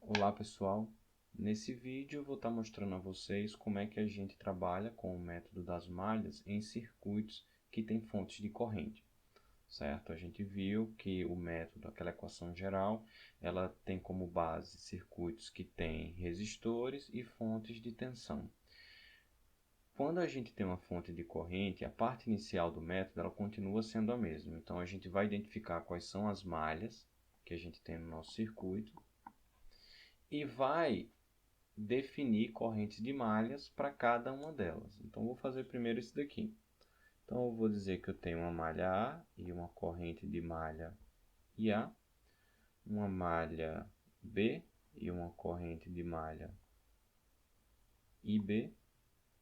Olá pessoal, nesse vídeo eu vou estar mostrando a vocês como é que a gente trabalha com o método das malhas em circuitos que têm fontes de corrente, certo? A gente viu que o método, aquela equação geral, ela tem como base circuitos que têm resistores e fontes de tensão. Quando a gente tem uma fonte de corrente, a parte inicial do método ela continua sendo a mesma. Então a gente vai identificar quais são as malhas que a gente tem no nosso circuito e vai definir correntes de malhas para cada uma delas. Então, vou fazer primeiro isso daqui. Então, eu vou dizer que eu tenho uma malha A e uma corrente de malha IA, uma malha B e uma corrente de malha IB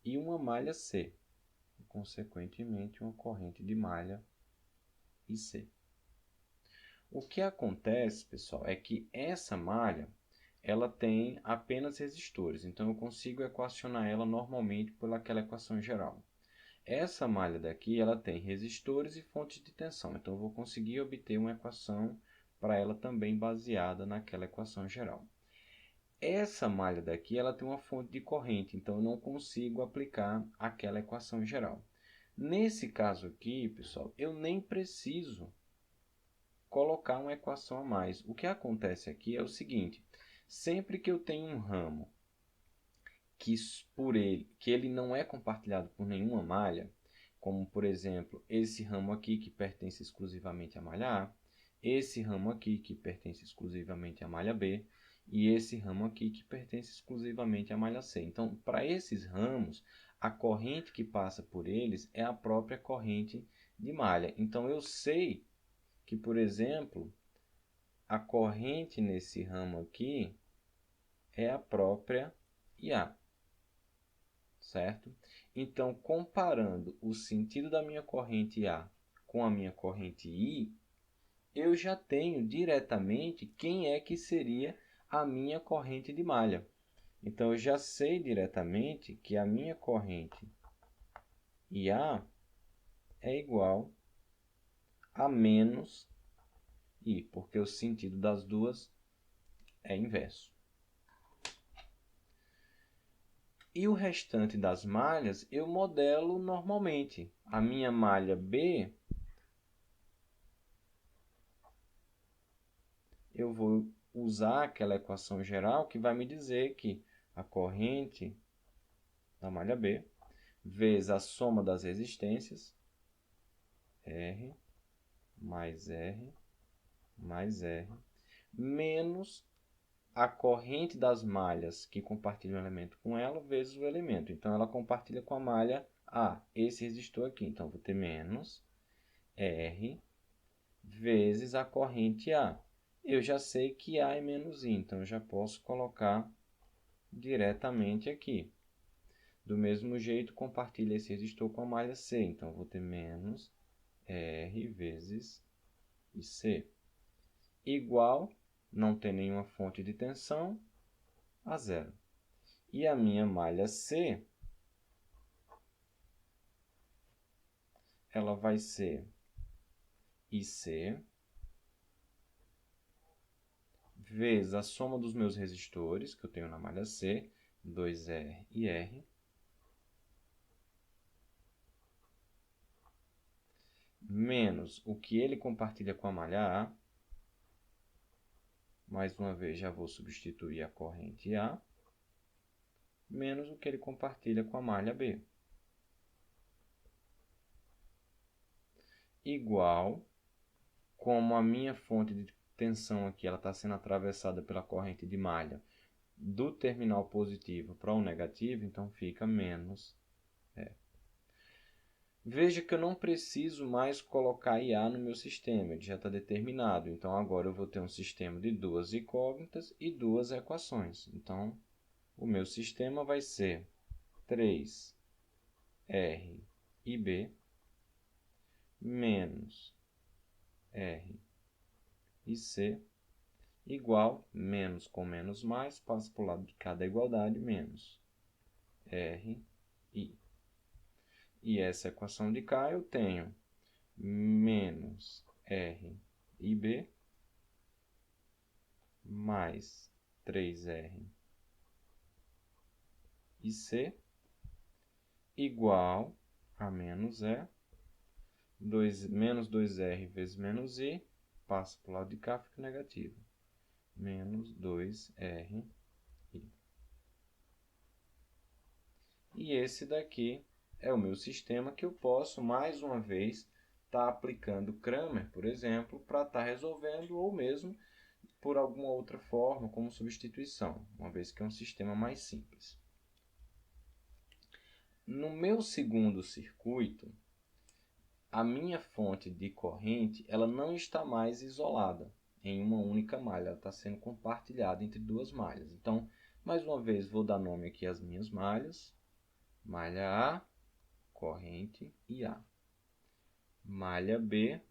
e uma malha C, e, consequentemente, uma corrente de malha IC. O que acontece, pessoal, é que essa malha ela tem apenas resistores, então eu consigo equacionar ela normalmente pelaquela equação geral. Essa malha daqui ela tem resistores e fontes de tensão, então eu vou conseguir obter uma equação para ela também baseada naquela equação geral. Essa malha daqui ela tem uma fonte de corrente, então eu não consigo aplicar aquela equação geral. Nesse caso aqui, pessoal, eu nem preciso colocar uma equação a mais. O que acontece aqui é o seguinte: sempre que eu tenho um ramo que ele não é compartilhado por nenhuma malha, como por exemplo esse ramo aqui que pertence exclusivamente à malha A, esse ramo aqui que pertence exclusivamente à malha B e esse ramo aqui que pertence exclusivamente à malha C. Então, para esses ramos, a corrente que passa por eles é a própria corrente de malha. Então, eu sei que, por exemplo, a corrente nesse ramo aqui é a própria IA, certo? Então, comparando o sentido da minha corrente A com a minha corrente I, eu já tenho diretamente quem é que seria a minha corrente de malha. Então, eu já sei diretamente que a minha corrente IA é igual a menos I, porque o sentido das duas é inverso. E o restante das malhas eu modelo normalmente. A minha malha B, eu vou usar aquela equação geral que vai me dizer que a corrente da malha B vezes a soma das resistências, R mais R mais R, menos a corrente das malhas que compartilham o elemento com ela vezes o elemento. Então, ela compartilha com a malha A, esse resistor aqui. Então, vou ter menos R vezes a corrente A. Eu já sei que A é menos I, então eu já posso colocar diretamente aqui. Do mesmo jeito, compartilha esse resistor com a malha C. Então, eu vou ter menos R vezes IC igual, não tem nenhuma fonte de tensão, a zero. E a minha malha C, ela vai ser IC vezes a soma dos meus resistores, que eu tenho na malha C, 2R e R, menos o que ele compartilha com a malha A. Mais uma vez, já vou substituir a corrente A, menos o que ele compartilha com a malha B. Igual, como a minha fonte de tensão aqui está sendo atravessada pela corrente de malha do terminal positivo para o negativo, então fica menos R. Veja que eu não preciso mais colocar IA no meu sistema, ele já está determinado. Então, agora eu vou ter um sistema de duas incógnitas e duas equações. Então, o meu sistema vai ser 3R e B menos R e C igual, menos com menos mais, passa para o lado de cada igualdade, menos R I. E essa equação de cá eu tenho menos R e B mais 3R e C igual a menos E, menos 2R vezes menos I, passa para o lado de cá, fica negativo. Menos 2R I. E esse daqui é o meu sistema que eu posso, mais uma vez, estar aplicando Cramer, por exemplo, para estar resolvendo, ou mesmo por alguma outra forma, como substituição, uma vez que é um sistema mais simples. No meu segundo circuito, a minha fonte de corrente ela não está mais isolada em uma única malha, ela está sendo compartilhada entre duas malhas. Então, mais uma vez, vou dar nome aqui às minhas malhas. Malha A, corrente IA. Malha B,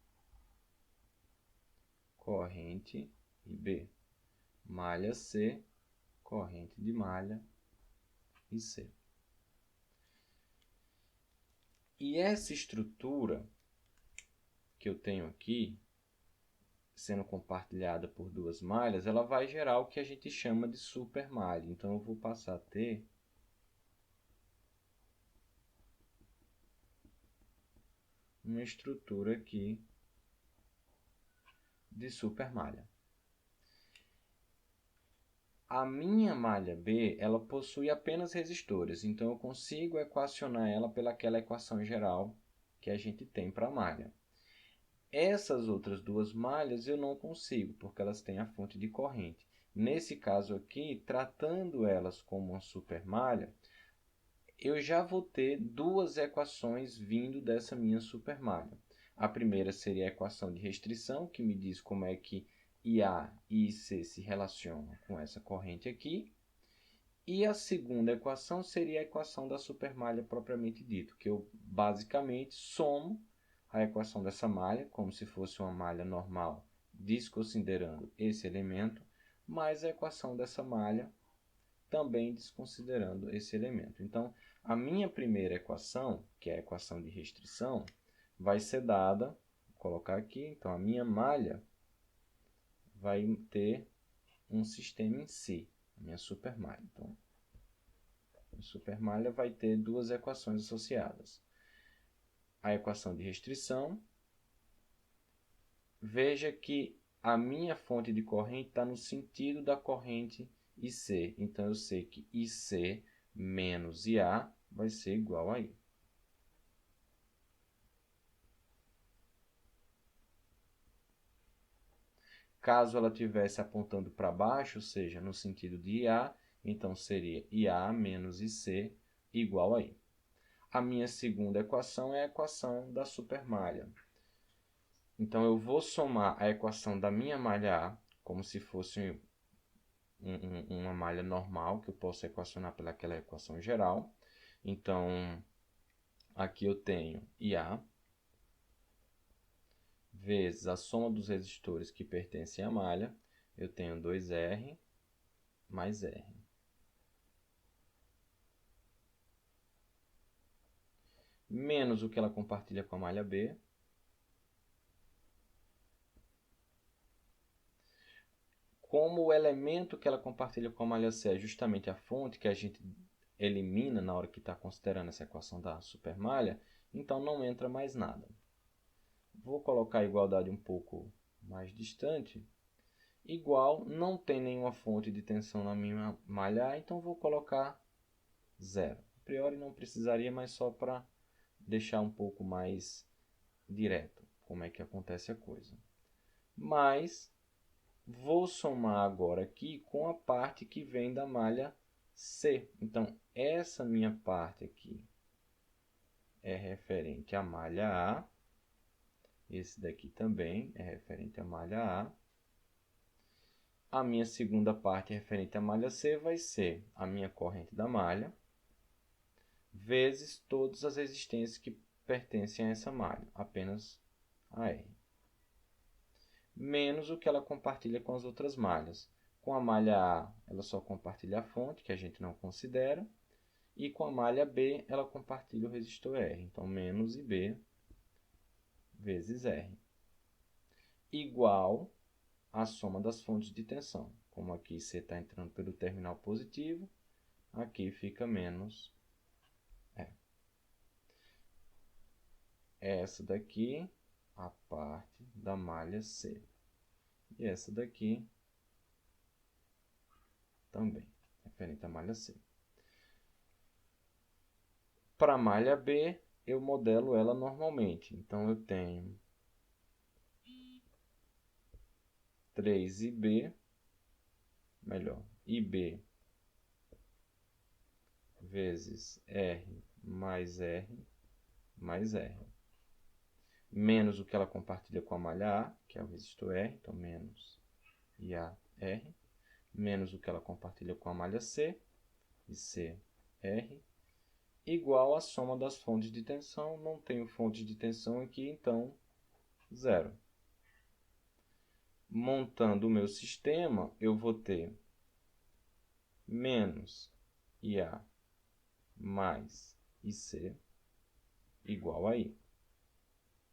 corrente IB. Malha C, corrente de malha IC. E essa estrutura que eu tenho aqui, sendo compartilhada por duas malhas, ela vai gerar o que a gente chama de supermalha. Então, eu vou passar a ter uma estrutura aqui de supermalha. A minha malha B, ela possui apenas resistores, então eu consigo equacionar ela pelaquela equação geral que a gente tem para a malha. Essas outras duas malhas eu não consigo, porque elas têm a fonte de corrente. Nesse caso aqui, tratando elas como uma supermalha, eu já vou ter duas equações vindo dessa minha supermalha. A primeira seria a equação de restrição, que me diz como é que IA e IC se relacionam com essa corrente aqui. E a segunda equação seria a equação da supermalha propriamente dito, que eu basicamente somo a equação dessa malha, como se fosse uma malha normal, desconsiderando esse elemento, mais a equação dessa malha, também desconsiderando esse elemento. Então, a minha primeira equação, que é a equação de restrição, vai ser dada, vou colocar aqui, então a minha malha vai ter um sistema em si, a minha supermalha. Então, a supermalha vai ter duas equações associadas. A equação de restrição, veja que a minha fonte de corrente está no sentido da corrente IC. Então, eu sei que IC menos IA vai ser igual a I. Caso ela estivesse apontando para baixo, ou seja, no sentido de IA, então seria IA menos IC igual a I. A minha segunda equação é a equação da supermalha. Então, eu vou somar a equação da minha malha A, como se fosse uma malha normal, que eu posso equacionar pelaquela equação geral. Então, aqui eu tenho IA vezes a soma dos resistores que pertencem à malha. Eu tenho 2R mais R. Menos o que ela compartilha com a malha B. Como o elemento que ela compartilha com a malha C é justamente a fonte que a gente elimina na hora que está considerando essa equação da supermalha, então não entra mais nada. Vou colocar a igualdade um pouco mais distante. Igual, não tem nenhuma fonte de tensão na minha malha A, então vou colocar 0. A priori não precisaria, mas só para deixar um pouco mais direto como é que acontece a coisa. Mas vou somar agora aqui com a parte que vem da malha C. Então, essa minha parte aqui é referente à malha A. Esse daqui também é referente à malha A. A minha segunda parte referente à malha C vai ser a minha corrente da malha, vezes todas as resistências que pertencem a essa malha, apenas a R. Menos o que ela compartilha com as outras malhas. Com a malha A, ela só compartilha a fonte, que a gente não considera, e com a malha B, ela compartilha o resistor R. Então, menos IB vezes R. Igual a soma das fontes de tensão. como aqui C está entrando pelo terminal positivo, aqui fica menos E. Essa daqui, a parte da malha C. E essa daqui também, referente à malha C. Para a malha B, eu modelo ela normalmente. Então, eu tenho 3IB, melhor, IB vezes R mais R mais R. Menos o que ela compartilha com a malha A, que é o resistor R, então menos IAR, menos o que ela compartilha com a malha C, ICR, igual à soma das fontes de tensão. Não tenho fontes de tensão aqui, então zero. Montando o meu sistema, eu vou ter menos IA mais IC igual a I.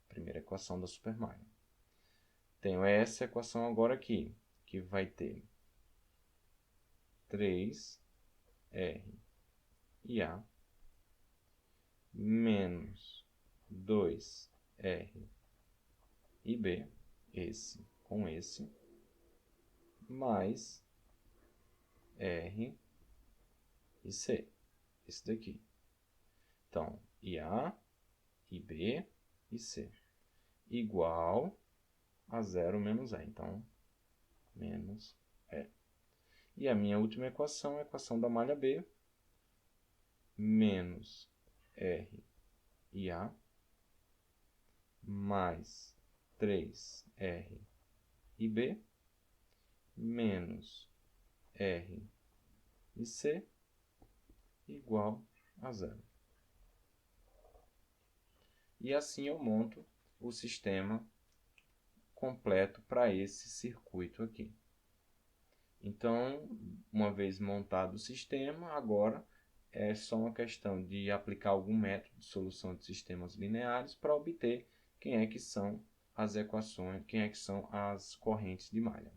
Primeira equação da supermalha. Tenho essa equação agora aqui, que vai ter 3R IA menos 2R IB, esse com esse, mais R e C, esse daqui. Então, IA, IB e C, igual a 0 menos E. Então, menos E. E a minha última equação é a equação da malha B, menos R e A, mais 3R e B, menos R e C, igual a 0. E assim eu monto o sistema completo para esse circuito aqui. Então, uma vez montado o sistema, agora é só uma questão de aplicar algum método de solução de sistemas lineares para obter quem é que são as equações, quem é que são as correntes de malha.